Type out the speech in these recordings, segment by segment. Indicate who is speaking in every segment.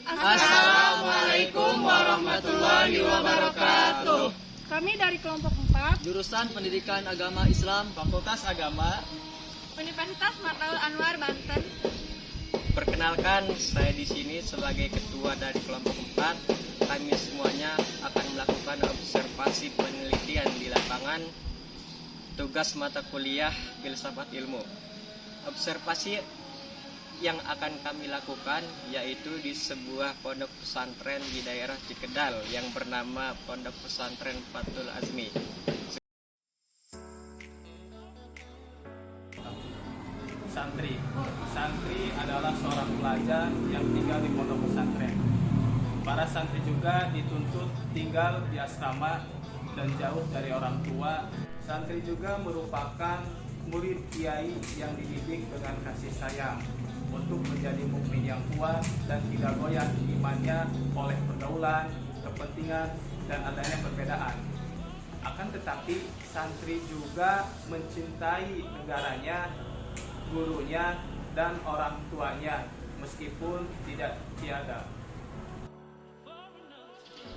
Speaker 1: Assalamualaikum warahmatullahi wabarakatuh.
Speaker 2: Kami dari kelompok 4,
Speaker 1: Jurusan Pendidikan Agama Islam, Fakultas Agama,
Speaker 2: Universitas Martaul Anwar, Banten.
Speaker 1: Perkenalkan, saya di sini sebagai ketua dari kelompok 4. Kami semuanya akan melakukan observasi penelitian di lapangan, tugas mata kuliah filsafat ilmu. Observasi yang akan kami lakukan yaitu di sebuah pondok pesantren di daerah Cikedal yang bernama Pondok Pesantren Fathul Azmi.
Speaker 3: Santri adalah seorang pelajar yang tinggal di pondok pesantren. Para santri juga dituntut tinggal di asrama dan jauh dari orang tua. Santri juga merupakan murid kiai yang dididik dengan kasih sayang untuk menjadi mukmin yang kuat dan tidak goyah imannya oleh pergaulan, kepentingan, dan adanya perbedaan. Akan tetapi, santri juga mencintai negaranya, gurunya, dan orang tuanya meskipun tidak tiada.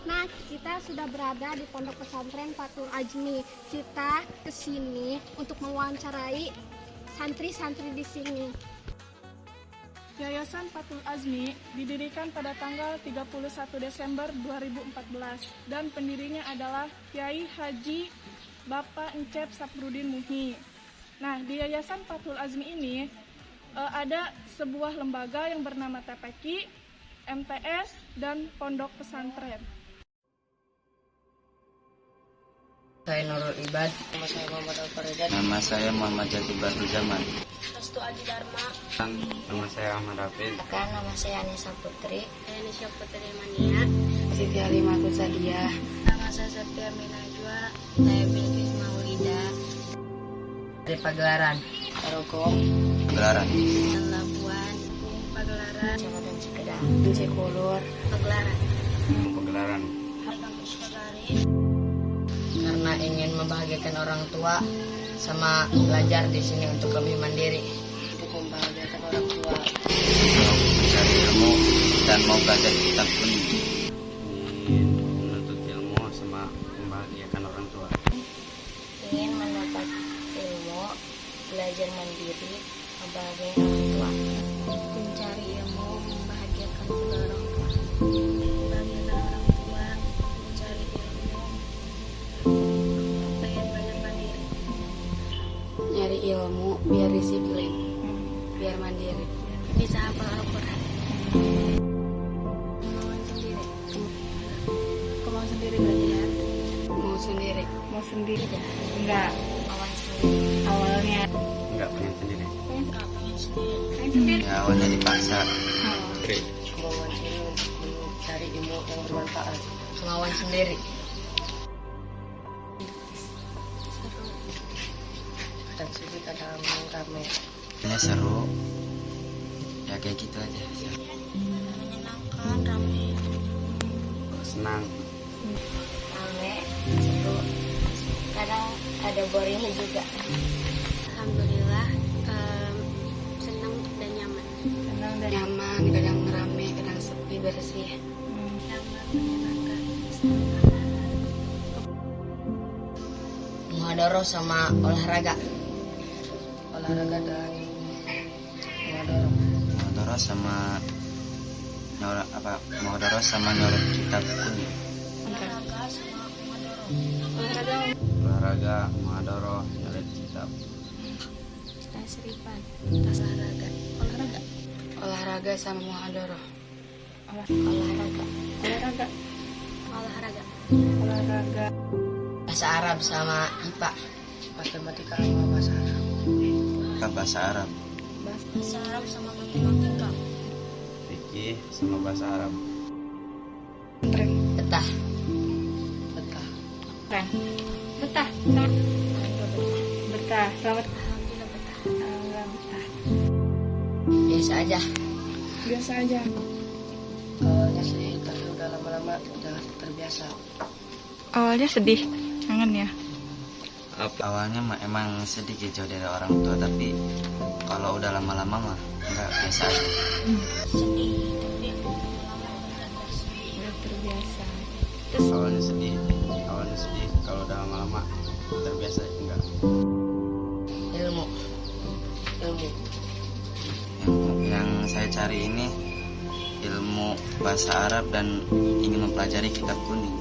Speaker 4: Nah, kita sudah berada di Pondok Pesantren Fathul Azmi. Kita kesini untuk mewawancarai santri-santri di sini.
Speaker 2: Yayasan Fathul Azmi didirikan pada tanggal 31 Desember 2014 dan pendirinya adalah Kiai Haji Bapak Encep Saprudin Muhi. Nah, di Yayasan Fathul Azmi ini ada sebuah lembaga yang bernama TPQ, MTS, dan Pondok Pesantren.
Speaker 5: Saya Nurul Ibad.
Speaker 6: Nama saya Muhammad Al-Faridat.
Speaker 5: Nama saya Muhammad Jati Batu Zaman.
Speaker 6: Restu Adi Dharma.
Speaker 5: Nama saya Ahmad Hafiz.
Speaker 6: Nama saya Anissa Putri. Anissa Putri Mania.
Speaker 5: Siti Halimatul Sadiah.
Speaker 6: Nama saya Septia Minajwa. Saya Bilqis Maulida.
Speaker 5: Dari Pagelaran.
Speaker 6: Tarogong.
Speaker 5: Pagelaran.
Speaker 6: Labuan. Pagelaran. Kecamatan Cikedal.
Speaker 5: Cikulur.
Speaker 6: Pagelaran.
Speaker 5: Pagelaran.
Speaker 6: Kampus Pagari.
Speaker 5: Karena ingin membahagiakan orang tua sama belajar di sini untuk lebih mandiri.
Speaker 6: Untuk membahagiakan orang tua.
Speaker 5: Mau mencari ilmu dan mau belajar kitab pun ingin menuntut ilmu sama membahagiakan orang tua.
Speaker 6: Ingin mendapat ilmu, belajar mandiri, membahagiakan orang tua. Mencari ilmu, membahagiakan kedua orang tua. Membahagiakan orang tua, mencari ilmu, pengen mandiri.
Speaker 5: Nyari ilmu biar disiplin, biar mandiri.
Speaker 6: Bisa hafal Al-Quran. Kemauan sendiri.
Speaker 2: Kemauan sendiri belajar?
Speaker 5: Mau sendiri.
Speaker 2: Mau sendiri?
Speaker 6: Tidak.
Speaker 2: Enggak.
Speaker 6: Kemauan sendiri.
Speaker 2: Awalnya
Speaker 5: Enggak pengen sendiri.
Speaker 6: Enggak pengen sendiri.
Speaker 2: pengen sendiri.
Speaker 5: Ya awalnya dipaksa.
Speaker 6: Kemauan sendiri untuk mencari ilmu yang bermanfaat.
Speaker 5: Kemauan sendiri.
Speaker 6: Seru.
Speaker 5: Kadang sedih, kadang rame. Ini seru. Ya kayak gitu aja.
Speaker 6: Menyenangkan, ramai.
Speaker 5: Senang.
Speaker 6: Rame, seru. Kadang ada boringnya juga. Alhamdulillah, senang dan nyaman.
Speaker 2: Senang dan
Speaker 5: Nyaman, kadang rame, kadang sepi, bersih.
Speaker 6: Nyaman, menyenangkan.
Speaker 5: Muhadharah sama olahraga.
Speaker 6: Olahraga dan
Speaker 5: Muhadharah sama Muhadharah sama nyorot kitab pun.
Speaker 6: olahraga sama muhadharah.
Speaker 5: Olahraga, muhadharah, nyorot kitab.
Speaker 6: Tasrifan, tas olahraga. Olahraga.
Speaker 5: Olahraga sama muhadharah.
Speaker 6: Olahraga.
Speaker 2: olahraga.
Speaker 6: Olahraga.
Speaker 2: Olahraga.
Speaker 5: Bahasa Arab sama IPA.
Speaker 6: Matematika sama bahasa Arab.
Speaker 5: Bahasa Arab.
Speaker 6: Bahasa Arab sama matematika.
Speaker 5: Fikih sama bahasa Arab.
Speaker 2: Betah.
Speaker 5: Betah.
Speaker 2: Keren. Betah. Betah. Selamat.
Speaker 6: Alhamdulillah betah.
Speaker 2: Alhamdulillah betah.
Speaker 5: Biasa aja.
Speaker 2: Biasa aja.
Speaker 6: Awalnya sih, tapi udah lama-lama udah terbiasa.
Speaker 2: Awalnya sedih, kangen ya.
Speaker 5: Awalnya emang sedikit jauh dari orang tua, tapi kalau udah lama-lama mah enggak, biasa aja.
Speaker 6: Sedih, tapi lama-lama
Speaker 5: awalnya sedih, kalau udah lama-lama terbiasa enggak.
Speaker 6: Ilmu.
Speaker 5: Yang saya cari ini ilmu bahasa Arab dan ingin mempelajari kitab kuning.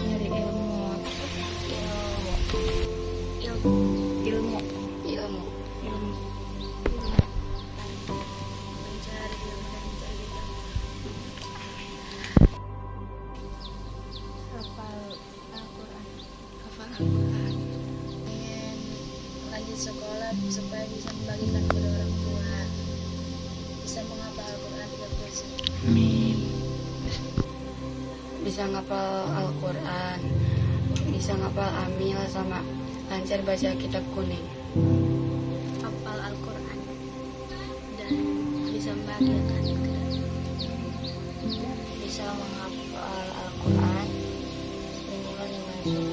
Speaker 7: Dari ilmu. Hafal Al-Quran.
Speaker 8: Ingin lanjut sekolah supaya bisa membagikan kepada orang tua, bisa menghafal Al-Quran 3 juz.
Speaker 7: Bisa ngapal Al-Quran, bisa ngapal Amil, sama lancar baca kitab kuning.
Speaker 8: Hafal Al-Quran dan bisa membagikan
Speaker 7: Bisa menghafal Al-Quran minimal 5 juz.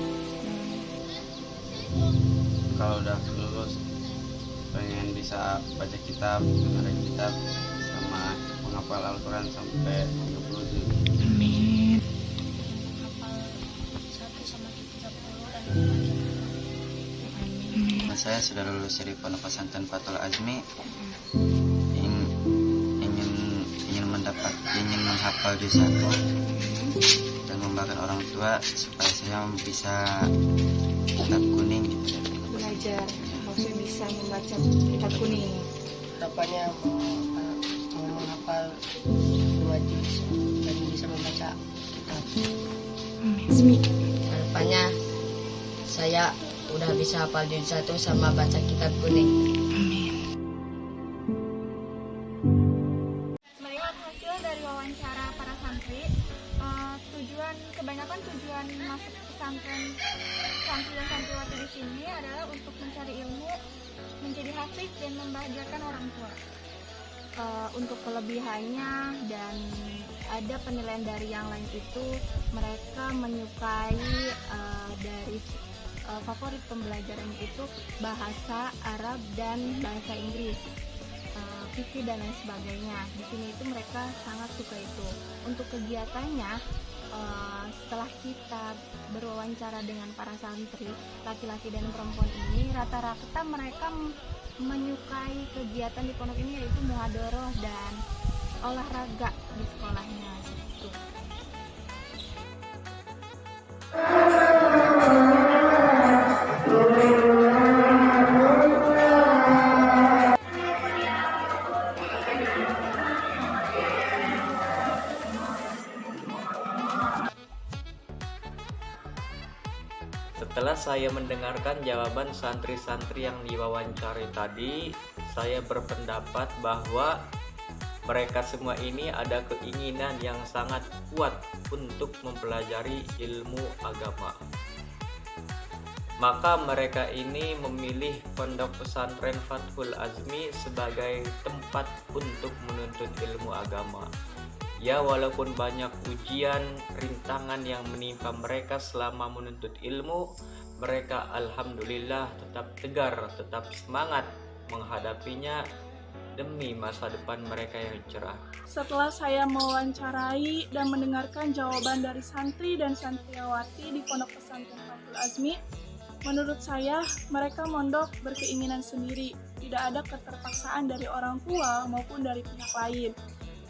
Speaker 5: Kalau udah lulus pengen bisa baca kitab, mengarang kitab, sama menghafal Al-Quran sampai 30 juz.
Speaker 8: hafal 1 sampai 30 dan membagikan.
Speaker 5: Saya sudah lulus dari Pondok Pesantren Fathul Azmi. Ingin menghafal juz 1 dan membanggakan orang tua supaya saya bisa kitab kuning gitu.
Speaker 7: Belajar, maksudnya bisa membaca kitab kuning.
Speaker 6: Harapannya mau menghafal 2 juz dan bisa membaca kitab. Harapannya saya udah bisa hafal juz 1 sama baca kitab kuning.
Speaker 2: Melihat hasil dari wawancara para santri, kebanyakan tujuan masuk pesantren santri dan santriwati di sini adalah untuk mencari ilmu, menjadi hafiz dan membahagiakan orang tua. Untuk kelebihannya dan ada penilaian dari yang lain itu, mereka menyukai dari favorit pembelajarannya itu bahasa Arab dan bahasa Inggris, fikih dan lain sebagainya. Di sini itu mereka sangat suka itu. Untuk kegiatannya, setelah kita berwawancara dengan para santri laki-laki dan perempuan ini, rata-rata mereka menyukai kegiatan di pondok ini, yaitu muhadharah dan olahraga di sekolahnya gitu.
Speaker 1: Setelah saya mendengarkan jawaban santri-santri yang diwawancari tadi, saya berpendapat bahwa mereka semua ini ada keinginan yang sangat kuat untuk mempelajari ilmu agama. Maka mereka ini memilih Pondok Pesantren Fathul Azmi sebagai tempat untuk menuntut ilmu agama. Ya, walaupun banyak ujian, rintangan yang menimpa mereka selama menuntut ilmu, mereka alhamdulillah tetap tegar, tetap semangat menghadapinya demi masa depan mereka yang cerah.
Speaker 2: Setelah saya mewawancarai dan mendengarkan jawaban dari santri dan santriwati di Pondok Pesantren Fathul Azmi, menurut saya mereka mondok berkeinginan sendiri, tidak ada keterpaksaan dari orang tua maupun dari pihak lain.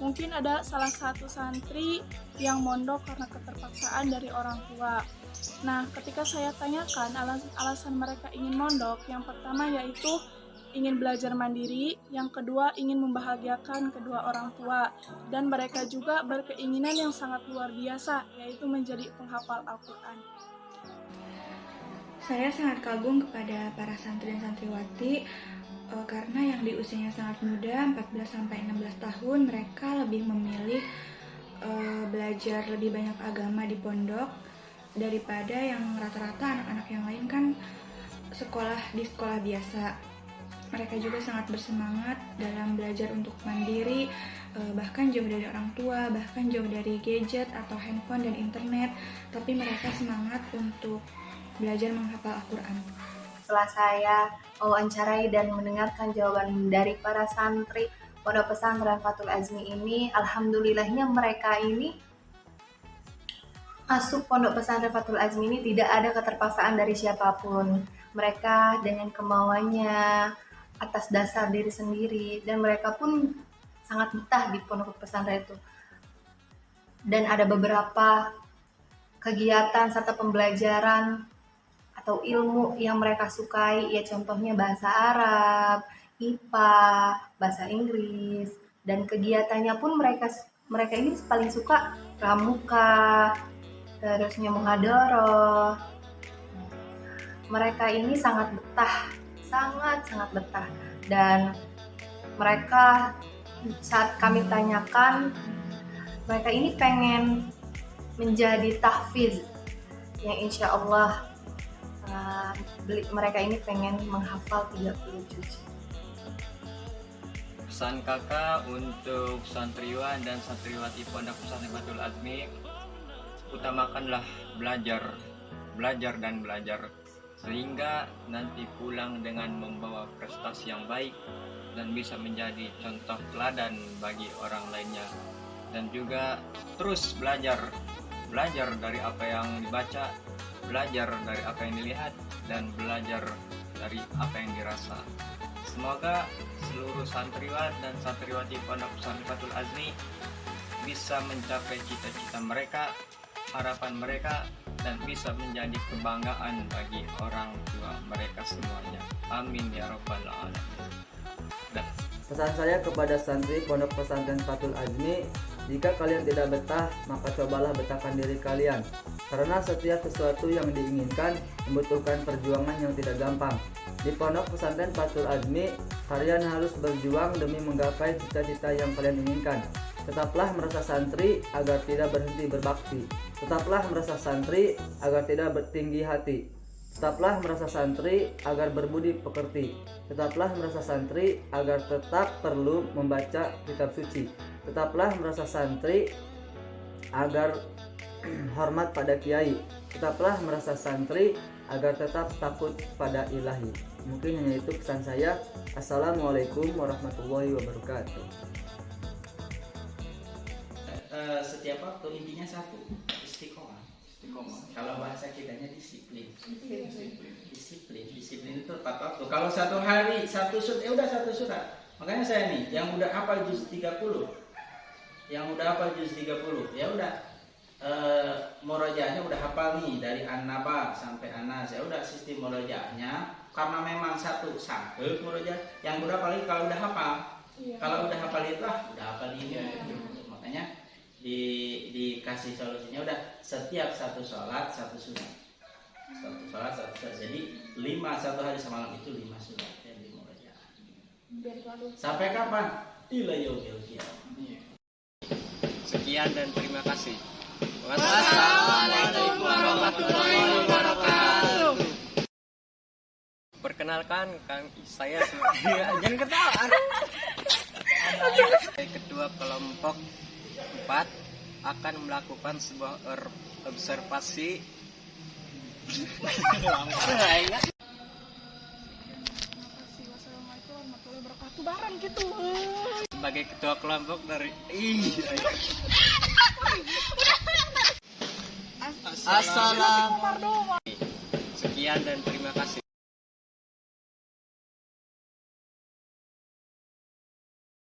Speaker 2: Mungkin ada salah satu santri yang mondok karena keterpaksaan dari orang tua. Nah, ketika saya tanyakan alasan mereka ingin mondok, yang pertama yaitu ingin belajar mandiri, yang kedua ingin membahagiakan kedua orang tua, dan mereka juga berkeinginan yang sangat luar biasa, yaitu menjadi penghafal Al-Quran.
Speaker 9: Saya sangat kagum kepada para santri dan santriwati karena yang di usianya sangat muda, 14-16 tahun, mereka lebih memilih belajar lebih banyak agama di pondok daripada yang rata-rata anak-anak yang lain kan sekolah di sekolah biasa. Mereka juga sangat bersemangat dalam belajar untuk mandiri, bahkan jauh dari orang tua, bahkan jauh dari gadget atau handphone dan internet, tapi mereka semangat untuk belajar menghafal Al-Quran.
Speaker 10: Setelah saya mewawancarai dan mendengarkan jawaban dari para santri Pondok Pesantren Fathul Azmi ini, alhamdulillahnya mereka ini masuk Pondok Pesantren Fathul Azmi ini tidak ada keterpaksaan dari siapapun. Mereka dengan kemauannya, atas dasar diri sendiri, dan mereka pun sangat betah di pondok pesantren itu. Dan ada beberapa kegiatan serta pembelajaran atau ilmu yang mereka sukai, ya contohnya bahasa Arab, IPA, bahasa Inggris, dan kegiatannya pun mereka ini paling suka pramuka, terusnya muhadharah. Mereka ini sangat betah, sangat betah, dan mereka saat kami tanyakan, mereka ini pengen menjadi tahfiz yang insya Allah mereka ini pengen menghafal 30 juz.
Speaker 1: Pesan kakak untuk santriwan dan santriwati Pondok Pesantren Fathul Azmi, utamakanlah belajar dan belajar, sehingga nanti pulang dengan membawa prestasi yang baik dan bisa menjadi contoh teladan bagi orang lainnya. Dan juga terus belajar dari apa yang dibaca, belajar dari apa yang dilihat, dan belajar dari apa yang dirasa. Semoga seluruh santriwan dan santriwati Pondok Pesantren Fathul Azmi bisa mencapai cita-cita mereka, harapan mereka, dan bisa menjadi kebanggaan bagi orang tua mereka semuanya. Amin ya rabbal alamin.
Speaker 11: Pesan saya kepada santri Pondok Pesantren Fathul Azmi, jika kalian tidak betah, maka cobalah betahkan diri kalian. Karena setiap sesuatu yang diinginkan membutuhkan perjuangan yang tidak gampang. Di Pondok Pesantren Fathul Azmi, kalian harus berjuang demi menggapai cita-cita yang kalian inginkan. Tetaplah merasa santri agar tidak berhenti berbakti. Tetaplah merasa santri agar tidak bertinggi hati. Tetaplah merasa santri agar berbudi pekerti. Tetaplah merasa santri agar tetap perlu membaca kitab suci. Tetaplah merasa santri agar hormat pada kiai. Tetaplah merasa santri agar tetap takut pada ilahi. Mungkin hanya itu pesan saya. Assalamualaikum warahmatullahi wabarakatuh.
Speaker 12: Setiap waktu intinya satu, istiqomah. Kalau bahasa kitanya disiplin itu tepat waktu. Kalau satu hari satu surat, udah satu surat. Makanya saya nih yang udah hafal juz 30, ya udah murojaahnya udah hafal nih dari An-Naba sampai An-Nas, ya udah sistem murojaahnya. Karena memang satu sangkep murojaah, yang udah paling kalau udah hafal. Kalau udah hafal itu udah hafal ini. Makanya dikasih solusinya udah setiap satu sholat satu surat. Jadi 5 satu hari semalam itu 5 surat yang dimurojaah. Sampai kapan? Ila yaumil qiyamah.
Speaker 1: Sekian dan terima kasih. Wassalamualaikum warahmatullahi wabarakatuh. Perkenalkan, saya jangan ketawa. Ketua kelompok 4 akan melakukan sebuah observasi sebagai ketua kelompok dari Assalamualaikum. Sekian dan terima kasih.